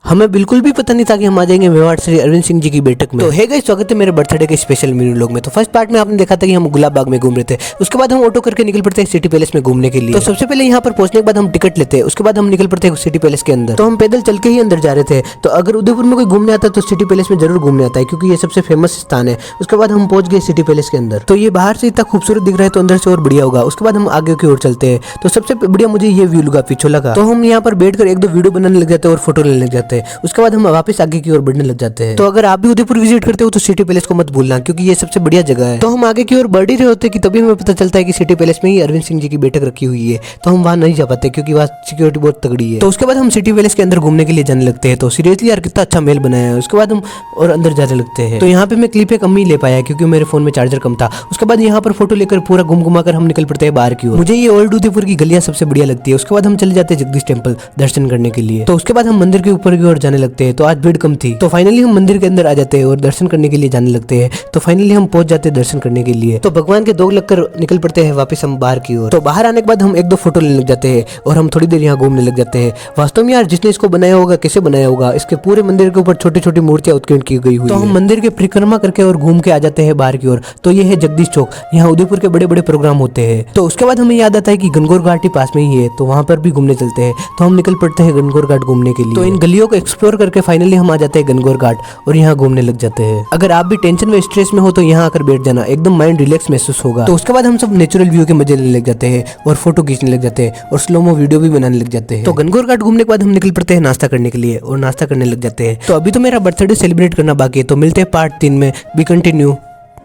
हमें बिल्कुल भी पता नहीं था कि हम आ जाएंगे मेवाड़ श्री अरविंद सिंह जी की बैठक में। तो है गाइस, स्वागत है मेरे बर्थडे के स्पेशल मिनी व्लॉग में। तो फर्स्ट पार्ट में आपने देखा था कि हम गुलाब बाग में घूम रहे थे, उसके बाद हम ऑटो करके निकल पड़ते हैं सिटी पैलेस में घूमने के लिए। तो सबसे पहले यहाँ पर पहुंचने के बाद हम टिकट लेते हैं, उसके बाद हम निकल पड़ते हैं सिटी पैलेस के अंदर। तो हम पैदल चल के ही अंदर जा रहे थे। तो अगर उदयपुर में कोई घूमने आता है तो सिटी पैलेस में जरूर घूमने आता है, क्योंकि ये सबसे फेमस स्थान है। उसके बाद हम पहुंच गए सिटी पैलेस के अंदर। तो ये बाहर से इतना खूबसूरत दिख रहा है, तो अंदर से और बढ़िया होगा। उसके बाद हम आगे की ओर चलते हैं। तो सबसे बढ़िया मुझे ये व्यू लगा पिछोला का। तो हम यहाँ पर बैठकर एक दो वीडियो बनाने लग जाते हैं और फोटो लेने लग जाते हैं। उसके बाद हम वापस आगे की ओर बढ़ने लग जाते हैं। तो अगर आप भी उदयपुर विजिट करते हो तो सिटी पैलेस को मत भूलना, क्योंकि ये सबसे बढ़िया जगह है। तो हम आगे की ओर बढ़ ही रहे होते कि तभी हमें पता चलता है कि सिटी पैलेस में ही अरविंद सिंह जी की बैठक रखी हुई है। तो हम वहां नहीं जा पाते क्योंकि वहाँ सिक्योरिटी बहुत तगड़ी है। तो उसके बाद हम सिटी पैलेस के अंदर घूमने के लिए जाने लगते हैं। तो सीरियसली यार कितना अच्छा महल बनाया है। उसके बाद हम और अंदर जाने लगते हैं। तो यहाँ पे मैं क्लिप कम ही ले पाया क्योंकि मेरे फोन में चार्जर कम था। उसके बाद यहाँ पर फोटो लेकर पूरा घुमा कर हम निकल पड़ते हैं बाहर की ओर। मुझे ये ओल्ड उदयपुर की गलियां सबसे बढ़िया लगती है। उसके बाद हम चले जाते हैं जगदीश टेम्पल दर्शन करने के लिए। तो उसके बाद हम मंदिर के ऊपर की ओर जाने लगते हैं। तो आज भीड़ कम थी, तो फाइनली हम मंदिर के अंदर आ जाते हैं और दर्शन करने के लिए जाने लगते हैं। तो फाइनली हम पहुंच जाते हैं दर्शन करने के लिए। तो भगवान के दो लगकर निकल पड़ते हैं वापस हम बाहर की ओर। तो बाहर आने के बाद हम एक दो फोटो लेने लग जाते हैं और हम थोड़ी देर यहाँ घूमने लग जाते हैं। वास्तव में यार जिसने इसको बनाया होगा, कैसे बनाया होगा, इसके पूरे मंदिर के ऊपर छोटी छोटी मूर्तियां उत्कीर्ण की गई हुई। तो हम मंदिर के परिक्रमा करके और घूम के आ जाते हैं बाहर की ओर। तो ये है जगदीश चौक, यहाँ उदयपुर के बड़े बड़े प्रोग्राम होते हैं। तो उसके बाद हमें याद आता है कि गणगौर घाट ही पास में ही है, तो वहाँ पर भी घूमने चलते हैं। तो हम निकल पड़ते हैं गणगौर घाट घूमने के लिए। तो इन गलियों को एक्सप्लोर करके फाइनली हम आ जाते हैं गणगौर घाट और यहाँ घूमने लग जाते हैं। अगर आप भी टेंशन में स्ट्रेस में हो तो यहाँ आकर बैठ जाना, एकदम माइंड रिलैक्स महसूस होगा। तो उसके बाद हम सब नेचुरल व्यू के मजे लेने लग जाते हैं और फोटो खींचने लग जाते हैं और स्लोमो वीडियो भी बनाने लग जाते हैं। तो गणगौर घाट घूमने के बाद हम निकल पड़ते हैं नाश्ता करने के लिए और नाश्ता करने लग जाते हैं। तो अभी तो मेरा बर्थडे सेलिब्रेट करना बाकी है। तो मिलते हैं पार्ट 3 में। B continue.